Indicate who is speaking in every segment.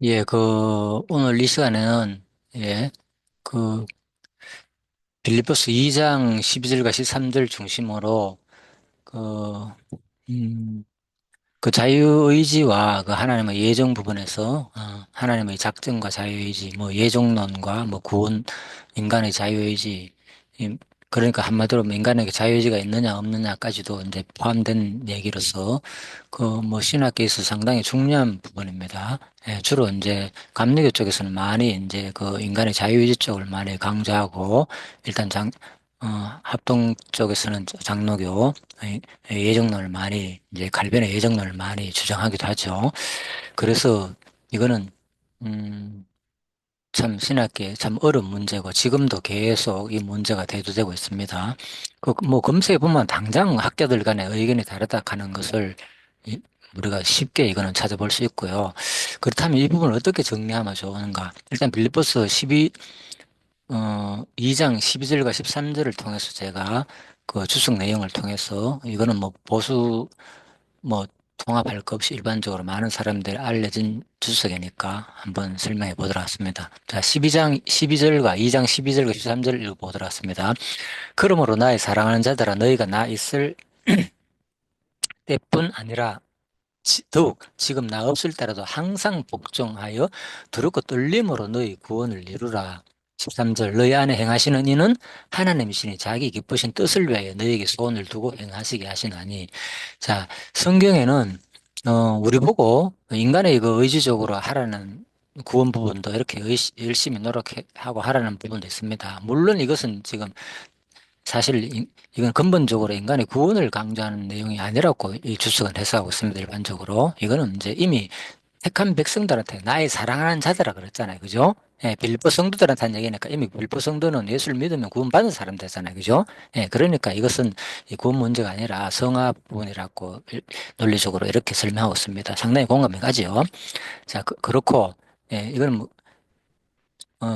Speaker 1: 예, 오늘 이 시간에는, 예, 그, 빌립보스 2장 12절과 13절 중심으로, 그, 음, 그 자유의지와 그 하나님의 예정 부분에서, 하나님의 작정과 자유의지, 뭐 예정론과 뭐 구원, 인간의 자유의지, 그러니까 한마디로 뭐 인간에게 자유의지가 있느냐 없느냐까지도 이제 포함된 얘기로서 그 뭐 신학계에 서 상당히 중요한 부분입니다. 예, 주로 이제 감리교 쪽에서는 많이 이제 그 인간의 자유의지 쪽을 많이 강조하고 일단 합동 쪽에서는 장로교 예정론을 많이 이제 갈변의 예정론을 많이 주장하기도 하죠. 그래서 이거는 음, 참 신학계 참 어려운 문제고 지금도 계속 이 문제가 대두되고 있습니다. 그 뭐 검색해 보면 당장 학자들 간의 의견이 다르다 하는 것을 우리가 쉽게 이거는 찾아볼 수 있고요. 그렇다면 이 부분을 어떻게 정리하면 좋은가? 일단 빌립보스 2장 12절과 13절을 통해서 제가 그 주석 내용을 통해서 이거는 뭐 보수 뭐 통합할 것 없이 일반적으로 많은 사람들 알려진 주석이니까 한번 설명해 보도록 하겠습니다. 자, 12장 12절과 2장 12절과 13절 읽어보도록 하겠습니다. 그러므로 나의 사랑하는 자들아 너희가 나 있을 때뿐 아니라 더욱 지금 나 없을 때라도 항상 복종하여 두렵고 떨림으로 너희 구원을 이루라. 13절 너희 안에 행하시는 이는 하나님이시니 자기 기쁘신 뜻을 위하여 너희에게 소원을 두고 행하시게 하시나니. 자, 성경에는 우리 보고 인간의 그 의지적으로 하라는 구원 부분도 이렇게 열심히 노력하고 하라는 부분도 있습니다. 물론 이것은 지금 사실 이건 근본적으로 인간의 구원을 강조하는 내용이 아니라고 이 주석은 해석하고 있습니다. 일반적으로 이거는 이제 이미 택한 백성들한테 나의 사랑하는 자들아 그랬잖아요. 그죠? 예, 빌립보 성도들한테 한 얘기니까 이미 빌립보 성도는 예수를 믿으면 구원받은 사람 되잖아요. 그죠? 예, 그러니까 이것은 이 구원 문제가 아니라 성화 부분이라고 논리적으로 이렇게 설명하고 있습니다. 상당히 공감이 가지요. 자, 그렇고, 예, 이건 뭐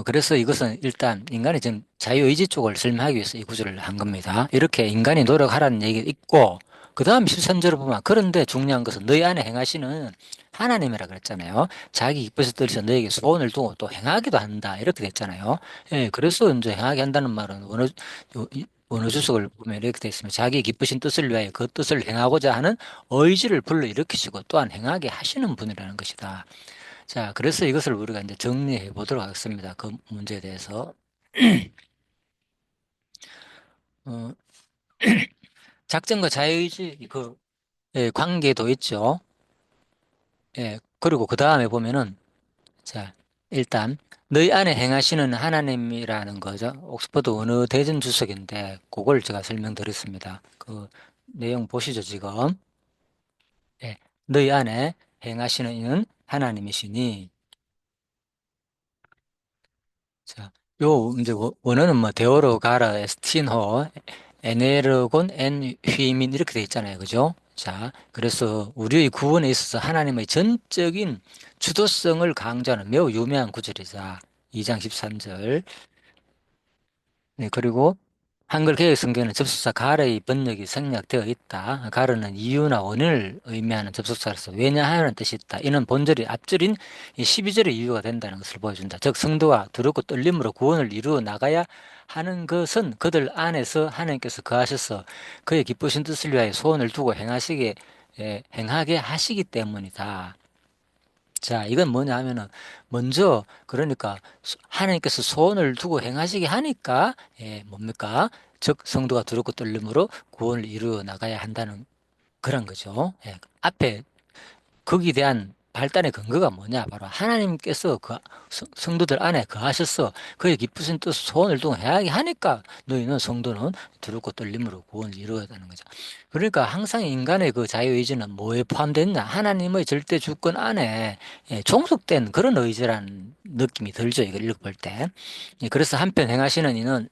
Speaker 1: 그래서 이것은 일단 인간의 지금 자유의지 쪽을 설명하기 위해서 이 구조를 한 겁니다. 이렇게 인간이 노력하라는 얘기가 있고, 그 다음 13절을 보면, 그런데 중요한 것은 너희 안에 행하시는 하나님이라 그랬잖아요. 자기 기뻐서 들여서 너에게 소원을 두고 또 행하기도 한다. 이렇게 됐잖아요. 예, 그래서 이제 행하게 한다는 말은 원어 주석을 보면 이렇게 되어 있습니다. 자기 기쁘신 뜻을 위하여 그 뜻을 행하고자 하는 의지를 불러일으키시고 또한 행하게 하시는 분이라는 것이다. 자, 그래서 이것을 우리가 이제 정리해 보도록 하겠습니다. 그 문제에 대해서. 어, 작전과 자유의지, 예, 관계도 있죠. 예, 그리고 그 다음에 보면은, 자, 일단, 너희 안에 행하시는 하나님이라는 거죠. 옥스퍼드 언어 대전 주석인데, 그걸 제가 설명드렸습니다. 그 내용 보시죠, 지금. 예, 너희 안에 행하시는 이는 하나님이시니, 자, 이제 원어는 뭐 데오로 가라 에스틴호 에네르곤 엔 휘민 이렇게 돼 있잖아요. 그죠? 자, 그래서 우리의 구원에 있어서 하나님의 전적인 주도성을 강조하는 매우 유명한 구절이자 2장 13절. 네, 그리고 한글 개역 성경에는 접속사 가르의 번역이 생략되어 있다. 가르는 이유나 원인을 의미하는 접속사로서 왜냐하는 뜻이 있다. 이는 본절이 앞절인 이 12절의 이유가 된다는 것을 보여준다. 즉 성도가 두렵고 떨림으로 구원을 이루어 나가야 하는 것은 그들 안에서 하나님께서 거하셔서 그의 기쁘신 뜻을 위하여 소원을 두고 행하게 하시기 때문이다. 자, 이건 뭐냐 하면은, 먼저, 그러니까, 하나님께서 소원을 두고 행하시게 하니까, 예, 뭡니까? 즉, 성도가 두렵고 떨림으로 구원을 이루어 나가야 한다는 그런 거죠. 예, 앞에 거기에 대한 발단의 근거가 뭐냐? 바로 하나님께서 그 성도들 안에 거하셔서 그의 기쁘신 뜻 소원을 두고 해야 하니까 너희는 성도는 두렵고 떨림으로 구원을 이루어야 되는 거죠. 그러니까 항상 인간의 그 자유의지는 뭐에 포함됐냐? 하나님의 절대 주권 안에 종속된 그런 의지라는 느낌이 들죠. 이걸 읽어볼 때. 그래서 한편 행하시는 이는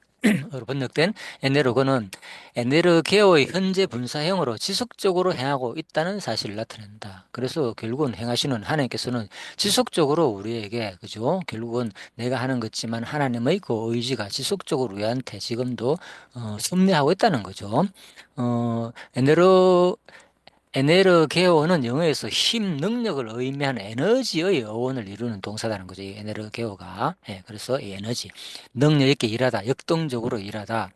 Speaker 1: 으로 번역된 에네로그는 에네르게오의 현재 분사형으로 지속적으로 행하고 있다는 사실을 나타낸다. 그래서 결국은 행하시는 하나님께서는 지속적으로 우리에게, 그죠? 결국은 내가 하는 것지만 하나님의 그 의지가 지속적으로 우리한테 지금도 섭리하고 있다는 거죠. 에네르 에네르게오는 영어에서 힘, 능력을 의미하는 에너지의 어원을 이루는 동사라는 거죠. 이 에네르게오가. 예, 그래서 이 에너지, 능력 있게 일하다, 역동적으로 일하다,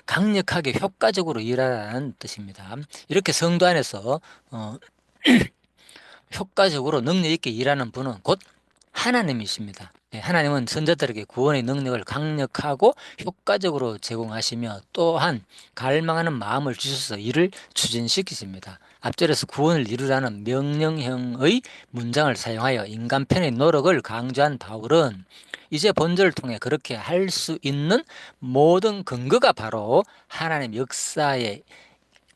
Speaker 1: 강력하게 효과적으로 일하라는 뜻입니다. 이렇게 성도 안에서 어, 효과적으로 능력 있게 일하는 분은 곧 하나님이십니다. 예, 하나님은 선자들에게 구원의 능력을 강력하고 효과적으로 제공하시며 또한 갈망하는 마음을 주셔서 이를 추진시키십니다. 앞절에서 구원을 이루라는 명령형의 문장을 사용하여 인간 편의 노력을 강조한 바울은 이제 본절을 통해 그렇게 할 수 있는 모든 근거가 바로 하나님 역사에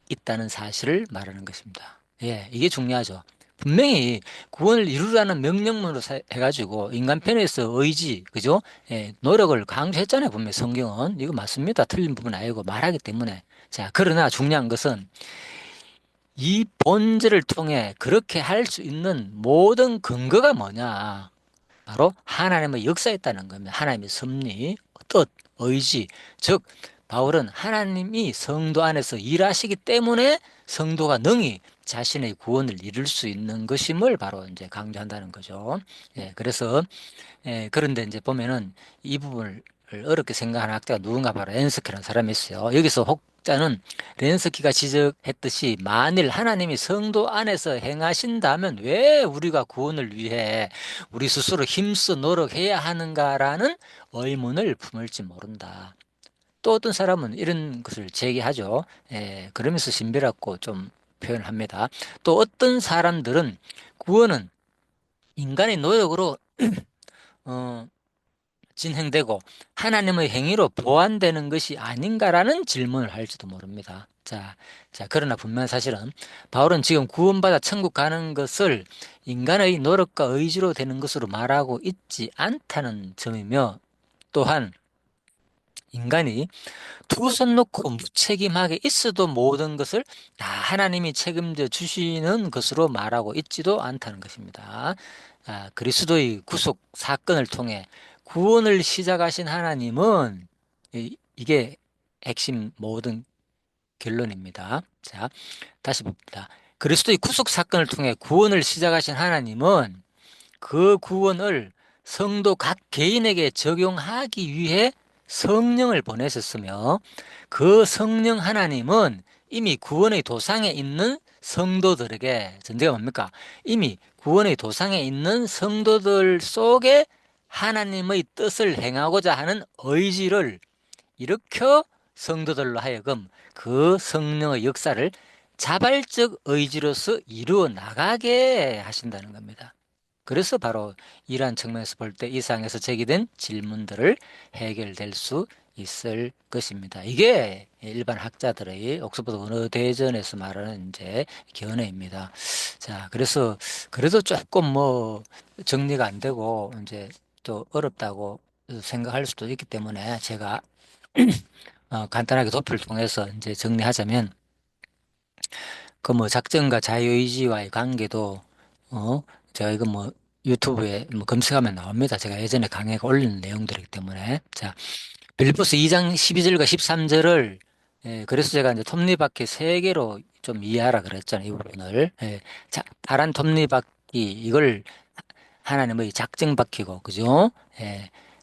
Speaker 1: 있다는 사실을 말하는 것입니다. 예, 이게 중요하죠. 분명히 구원을 이루라는 명령문으로 해가지고 인간 편에서 의지, 그죠? 예, 노력을 강조했잖아요. 분명히 성경은. 이거 맞습니다. 틀린 부분 아니고 말하기 때문에. 자, 그러나 중요한 것은 이 본질을 통해 그렇게 할 수 있는 모든 근거가 뭐냐? 바로 하나님의 역사였다는 겁니다. 하나님의 섭리, 뜻, 의지. 즉, 바울은 하나님이 성도 안에서 일하시기 때문에 성도가 능히 자신의 구원을 이룰 수 있는 것임을 바로 이제 강조한다는 거죠. 예, 그래서, 예, 그런데 이제 보면은 이 부분을 어렵게 생각하는 학자가 누군가 바로 렌스키라는 사람이 있어요. 여기서 혹자는 렌스키가 지적했듯이 만일 하나님이 성도 안에서 행하신다면 왜 우리가 구원을 위해 우리 스스로 힘써 노력해야 하는가라는 의문을 품을지 모른다. 또 어떤 사람은 이런 것을 제기하죠. 예, 그러면서 신비롭고 좀 표현을 합니다. 또 어떤 사람들은 구원은 인간의 노력으로 어, 진행되고 하나님의 행위로 보완되는 것이 아닌가라는 질문을 할지도 모릅니다. 그러나 분명한 사실은 바울은 지금 구원받아 천국 가는 것을 인간의 노력과 의지로 되는 것으로 말하고 있지 않다는 점이며 또한 인간이 두 손 놓고 무책임하게 있어도 모든 것을 다 하나님이 책임져 주시는 것으로 말하고 있지도 않다는 것입니다. 그리스도의 구속 사건을 통해 구원을 시작하신 하나님은 이게 핵심 모든 결론입니다. 자, 다시 봅니다. 그리스도의 구속 사건을 통해 구원을 시작하신 하나님은 그 구원을 성도 각 개인에게 적용하기 위해 성령을 보내셨으며 그 성령 하나님은 이미 구원의 도상에 있는 성도들에게 전제가 뭡니까? 이미 구원의 도상에 있는 성도들 속에 하나님의 뜻을 행하고자 하는 의지를 일으켜 성도들로 하여금 그 성령의 역사를 자발적 의지로서 이루어 나가게 하신다는 겁니다. 그래서 바로 이러한 측면에서 볼 때 이 상에서 제기된 질문들을 해결될 수 있을 것입니다. 이게 일반 학자들의 옥스퍼드 언어 대전에서 말하는 이제 견해입니다. 자, 그래서 그래도 조금 뭐 정리가 안 되고 이제 또 어렵다고 생각할 수도 있기 때문에 제가 간단하게 도표를 통해서 이제 정리하자면 그 뭐 작전과 자유의지와의 관계도 제가 이거 뭐 유튜브에 뭐 검색하면 나옵니다. 제가 예전에 강의가 올린 내용들이기 때문에. 자, 빌립보스 2장 12절과 13절을 그래서 제가 이제 톱니바퀴 세 개로 좀 이해하라 그랬잖아요. 이 부분을. 자, 파란 톱니바퀴 이걸 하나님의 작정바퀴고 그죠?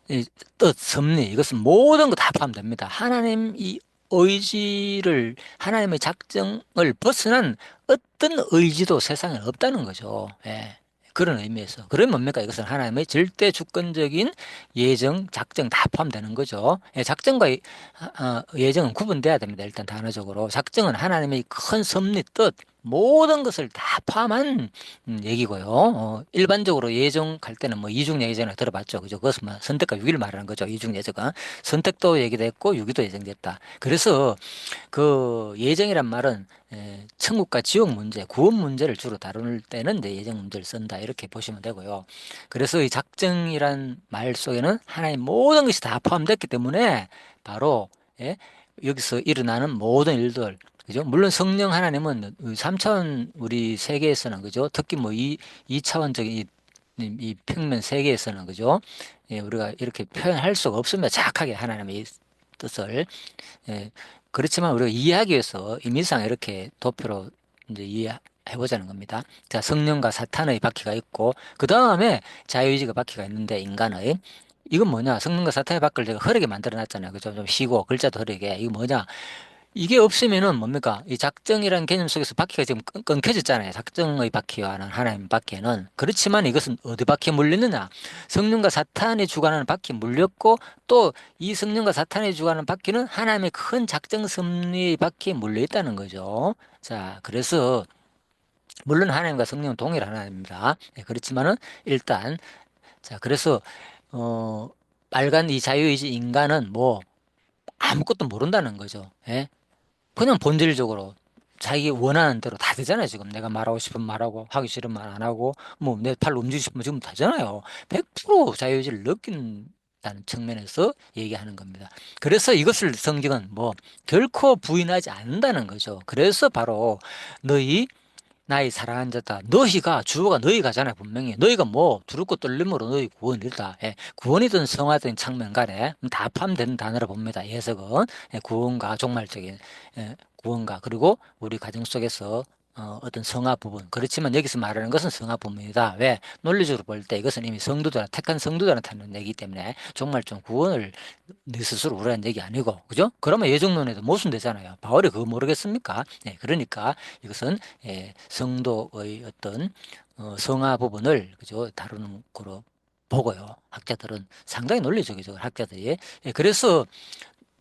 Speaker 1: 이 뜻, 섭리 이것은 모든 거 다 포함됩니다. 하나님 이 의지를 하나님의 작정을 벗어난 어떤 의지도 세상에 없다는 거죠. 그런 의미에서. 그러면 뭡니까? 이것은 하나님의 절대 주권적인 예정, 작정 다 포함되는 거죠. 작정과 예정은 구분돼야 됩니다. 일단 단어적으로. 작정은 하나님의 큰 섭리, 뜻, 모든 것을 다 포함한 얘기고요. 일반적으로 예정할 때는 뭐 이중 예정을 들어봤죠. 그죠? 그것은 뭐 선택과 유기를 말하는 거죠. 이중 예정은. 선택도 얘기됐고 유기도 예정됐다. 그래서 그 예정이란 말은 천국과 지옥 문제, 구원 문제를 주로 다룰 때는 이제 예정 문제를 쓴다 이렇게 보시면 되고요. 그래서 이 작정이란 말 속에는 하나의 모든 것이 다 포함됐기 때문에 바로 여기서 일어나는 모든 일들, 그죠? 물론 성령 하나님은 3차원 우리 세계에서는 그죠? 특히 뭐 이차원적인 이 평면 세계에서는 그죠? 우리가 이렇게 표현할 수가 없습니다. 정확하게 하나님의 뜻을. 예, 그렇지만 우리가 이해하기 위해서 임의상 이렇게 도표로 이제 이해해보자는 겁니다. 자, 성령과 사탄의 바퀴가 있고, 그 다음에 자유의지가 바퀴가 있는데, 인간의. 이건 뭐냐? 성령과 사탄의 바퀴를 제가 흐르게 만들어 놨잖아요. 그죠? 좀 쉬고, 글자도 흐르게. 이거 뭐냐? 이게 없으면은 뭡니까? 이 작정이라는 개념 속에서 바퀴가 지금 끊겨졌잖아요. 작정의 바퀴와 하나님 바퀴는. 그렇지만 이것은 어디 바퀴에 물렸느냐? 성령과 사탄이 주관하는 바퀴에 물렸고, 또 이 성령과 사탄이 주관하는 바퀴는 하나님의 큰 작정 섭리의 바퀴에 물려 있다는 거죠. 자, 그래서 물론 하나님과 성령은 동일 하나입니다. 네, 그렇지만은 일단, 자, 그래서 빨간 이 자유의지 인간은 뭐 아무것도 모른다는 거죠. 예? 그냥 본질적으로 자기 원하는 대로 다 되잖아요. 지금 내가 말하고 싶으면 말하고 하기 싫으면 말 안 하고 뭐 내 팔로 움직이고 싶으면 지금 다잖아요. 100% 자유의지를 느낀다는 측면에서 얘기하는 겁니다. 그래서 이것을 성경은 뭐 결코 부인하지 않는다는 거죠. 그래서 바로 너희 나의 사랑하는 자다. 너희가 주어가 너희가잖아요. 분명히 너희가 뭐 두렵고 떨림으로 너희 구원이다. 예, 구원이든 성화든 창명간에 다 포함되는 단어로 봅니다. 해석은 예, 구원과 종말적인 구원과 그리고 우리 가정 속에서 어떤 성화 부분. 그렇지만 여기서 말하는 것은 성화 부분이다. 왜? 논리적으로 볼 때 이것은 이미 성도들, 택한 성도들한테 하는 얘기이기 때문에 정말 좀 구원을 네 스스로 우려한 얘기 아니고, 그죠? 그러면 예정론에도 모순되잖아요. 바울이 그거 모르겠습니까? 네, 그러니까 이것은 성도의 어떤 성화 부분을 그죠? 다루는 거로 보고요. 학자들은 상당히 논리적이죠. 학자들이. 예, 그래서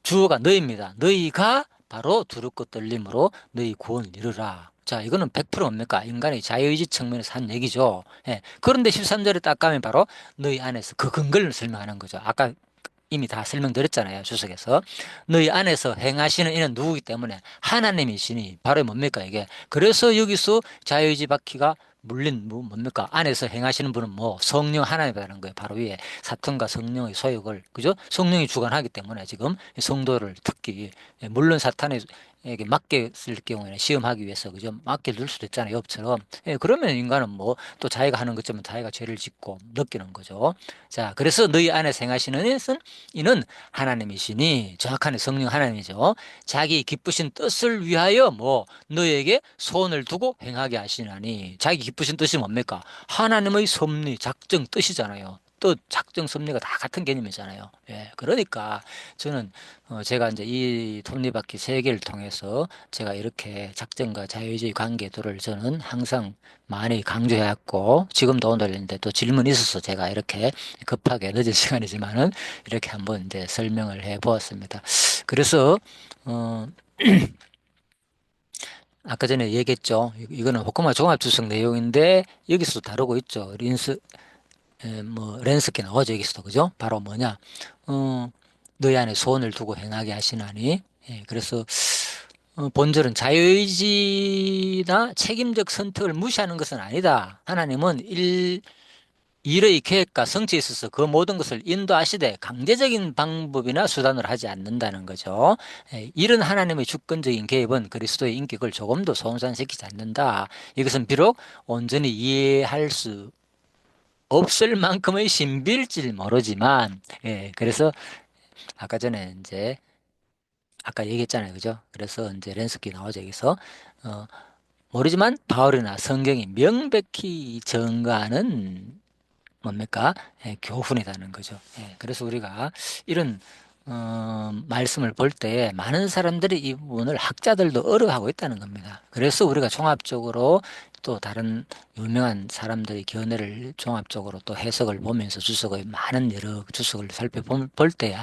Speaker 1: 주어가 너희입니다. 너희가 바로 두렵고 떨림으로 너희 구원을 이루라. 자, 이거는 100% 뭡니까? 인간의 자유의지 측면에서 한 얘기죠. 예. 그런데 13절에 딱 가면 바로 너희 안에서 그 근거를 설명하는 거죠. 아까 이미 다 설명드렸잖아요. 주석에서. 너희 안에서 행하시는 이는 누구기 때문에 하나님이시니 바로 뭡니까 이게. 그래서 여기서 자유의지 바퀴가 물린 뭡니까? 안에서 행하시는 분은 뭐 성령 하나님이라는 거예요. 바로 위에 사탄과 성령의 소욕을 그죠? 성령이 주관하기 때문에 지금 성도를 특히 물론 사탄에게 맡겼을 경우에는 시험하기 위해서 그죠? 맡겨둘 수도 있잖아요. 욥처럼. 예, 그러면 인간은 뭐 또 자기가 하는 것처럼 자기가 죄를 짓고 느끼는 거죠. 자, 그래서 너희 안에서 행하시는 이는 하나님이시니 정확한 성령 하나님이죠. 자기 기쁘신 뜻을 위하여 뭐 너에게 손을 두고 행하게 하시나니 자기 기쁘신 뜻이 뭡니까? 하나님의 섭리, 작정, 뜻이잖아요. 또 작정 섭리가 다 같은 개념이잖아요. 예, 그러니까 저는 제가 이제 이 톱니바퀴 세 개를 통해서 제가 이렇게 작정과 자유의지의 관계도를 저는 항상 많이 강조해왔고 지금도 오늘인데 또 질문이 있어서 제가 이렇게 급하게 늦은 시간이지만은 이렇게 한번 이제 설명을 해 보았습니다. 그래서 어 아까 전에 얘기했죠. 이거는 호크마 종합주석 내용인데 여기서도 다루고 있죠. 뭐 렌스케 나오죠. 여기서도 그죠? 바로 뭐냐? 어 너희 안에 소원을 두고 행하게 하시나니. 예, 그래서 본절은 자유의지나 책임적 선택을 무시하는 것은 아니다. 하나님은 일의 계획과 성취에 있어서 그 모든 것을 인도하시되 강제적인 방법이나 수단으로 하지 않는다는 거죠. 이런 하나님의 주권적인 개입은 그리스도의 인격을 조금도 손상시키지 않는다. 이것은 비록 온전히 이해할 수 없을 만큼의 신비일지 모르지만, 예, 그래서 아까 전에 이제 아까 얘기했잖아요, 그죠? 그래서 이제 렌스키 나오죠 여기서 모르지만 바울이나 성경이 명백히 증거하는 뭡니까? 예, 교훈이라는 거죠. 예, 그래서 우리가 이런 말씀을 볼 때 많은 사람들이 이 부분을 학자들도 어려워하고 있다는 겁니다. 그래서 우리가 종합적으로 또 다른 유명한 사람들의 견해를 종합적으로 또 해석을 보면서 주석의 많은 여러 주석을 살펴볼 때,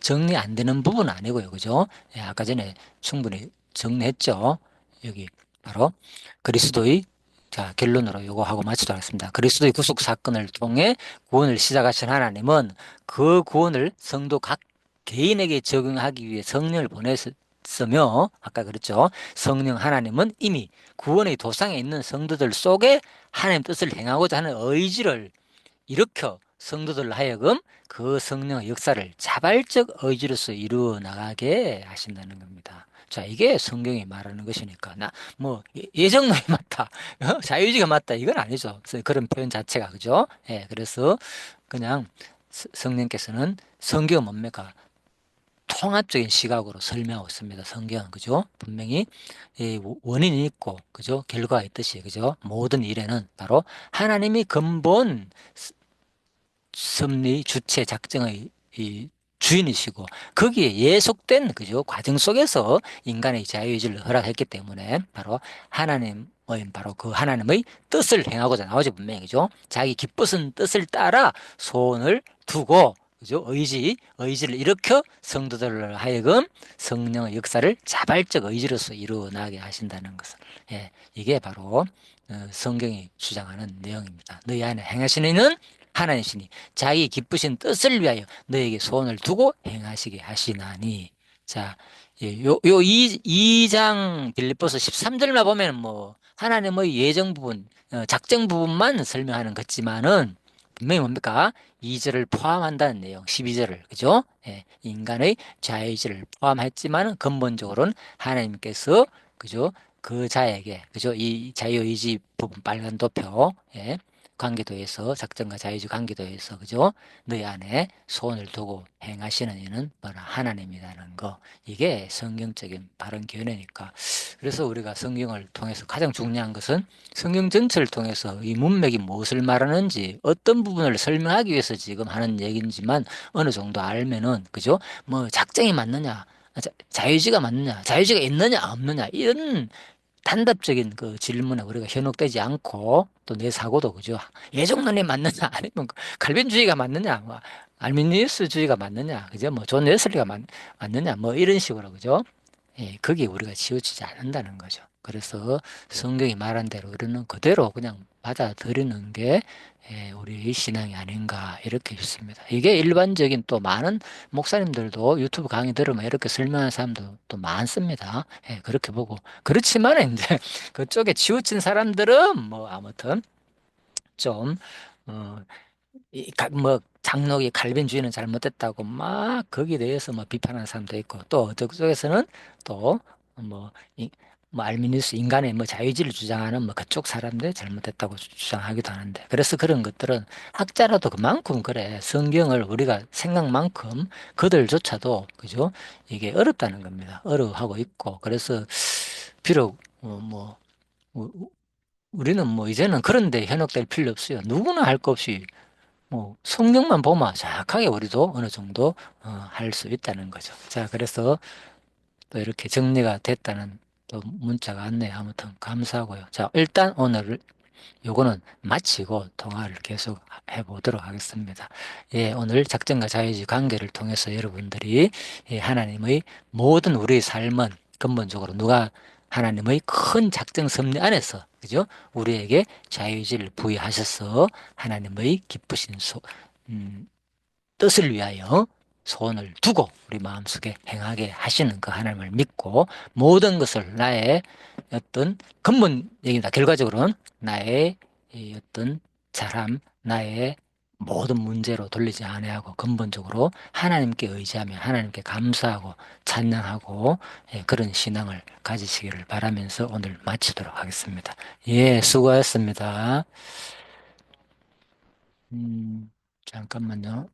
Speaker 1: 정리 안 되는 부분은 아니고요. 그죠? 예, 아까 전에 충분히 정리했죠. 여기 바로 그리스도의 자, 결론으로 요거 하고 마치도록 하겠습니다. 그리스도의 구속 사건을 통해 구원을 시작하신 하나님은 그 구원을 성도 각 개인에게 적용하기 위해 성령을 보냈으며, 아까 그랬죠. 성령 하나님은 이미 구원의 도상에 있는 성도들 속에 하나님 뜻을 행하고자 하는 의지를 일으켜 성도들 하여금 그 성령의 역사를 자발적 의지로서 이루어 나가게 하신다는 겁니다. 자, 이게 성경이 말하는 것이니까, 뭐, 예정론이 맞다, 자유주의가 맞다, 이건 아니죠. 그래서 그런 표현 자체가, 그죠? 예, 그래서 그냥 성령께서는 성경 뭡니까? 통합적인 시각으로 설명하고 있습니다. 성경은, 그죠? 분명히 이 원인이 있고, 그죠? 결과가 있듯이, 그죠? 모든 일에는 바로 하나님이 근본 섭리, 주체, 작정의 이 주인이시고 거기에 예속된 그죠 과정 속에서 인간의 자유의지를 허락했기 때문에 바로 하나님의 바로 그 하나님의 뜻을 행하고자 나오죠 분명히 그죠 자기 기쁘신 뜻을 따라 소원을 두고 그죠 의지를 일으켜 성도들을 하여금 성령의 역사를 자발적 의지로서 이루어나게 하신다는 것을 이게 바로 성경이 주장하는 내용입니다. 너희 안에 행하시는 이는 하나님이시니 자기 기쁘신 뜻을 위하여 너에게 소원을 두고 행하시게 하시나니. 자, 이 장 빌립보서 13절만 보면 뭐, 하나님의 예정 부분, 작정 부분만 설명하는 것지만은, 분명히 뭡니까? 2절을 포함한다는 내용, 12절을, 그죠? 인간의 자유의지를 포함했지만은 근본적으로는 하나님께서, 그죠? 그 자에게, 그죠? 이 자유의지 부분 빨간 도표, 관계도에서 작정과 자유주의 관계도에서 그죠? 너희 안에 소원을 두고 행하시는 이는 바로 하나님이라는 거 이게 성경적인 바른 견해니까 그래서 우리가 성경을 통해서 가장 중요한 것은 성경 전체를 통해서 이 문맥이 무엇을 말하는지 어떤 부분을 설명하기 위해서 지금 하는 얘기인지만 어느 정도 알면은 그죠? 뭐 작정이 맞느냐 자유주의가 맞느냐 자유주의가 있느냐 없느냐 이런 단답적인 그 질문에 우리가 현혹되지 않고 또 내 사고도 그죠? 예종론이 맞느냐 아니면 그 칼빈주의가 맞느냐 뭐 알미니우스주의가 맞느냐 그죠? 뭐 존 웨슬리가 맞느냐 뭐 이런 식으로 그죠? 거기에 우리가 치우치지 않는다는 거죠. 그래서 성경이 말한 대로 우리는 그대로 그냥 받아들이는 게 우리의 신앙이 아닌가 이렇게 싶습니다. 이게 일반적인 또 많은 목사님들도 유튜브 강의 들으면 이렇게 설명하는 사람도 또 많습니다. 그렇게 보고 그렇지만 이제 그쪽에 치우친 사람들은 뭐 아무튼 좀 어, 뭐 장로기 칼빈주의는 잘못됐다고 막 거기에 대해서 뭐 비판하는 사람도 있고 또 어떤 쪽에서는 또 뭐 뭐 알미니우스 인간의 뭐 자유의지를 주장하는 뭐 그쪽 사람들 잘못됐다고 주장하기도 하는데 그래서 그런 것들은 학자라도 그만큼 그래 성경을 우리가 생각만큼 그들조차도 그죠 이게 어렵다는 겁니다 어려워하고 있고 그래서 비록 뭐 우리는 뭐 이제는 그런데 현혹될 필요 없어요 누구나 할 것 없이 뭐 성경만 보면 정확하게 우리도 어느 정도 할 수 있다는 거죠. 자, 그래서 또 이렇게 정리가 됐다는 또 문자가 왔네요. 아무튼 감사하고요. 자, 일단 오늘 요거는 마치고 통화를 계속 해보도록 하겠습니다. 오늘 작정과 자유주의 관계를 통해서 여러분들이 하나님의 모든 우리의 삶은 근본적으로 누가 하나님의 큰 작정 섭리 안에서 그죠? 우리에게 자유의지를 부여하셔서 하나님의 기쁘신 음, 뜻을 위하여 소원을 두고 우리 마음속에 행하게 하시는 그 하나님을 믿고 모든 것을 나의 어떤 근본 얘기입니다. 결과적으로는 나의 이 어떤 잘함, 나의 모든 문제로 돌리지 아니하고 근본적으로 하나님께 의지하며 하나님께 감사하고 찬양하고 그런 신앙을 가지시기를 바라면서 오늘 마치도록 하겠습니다. 수고하셨습니다. 잠깐만요.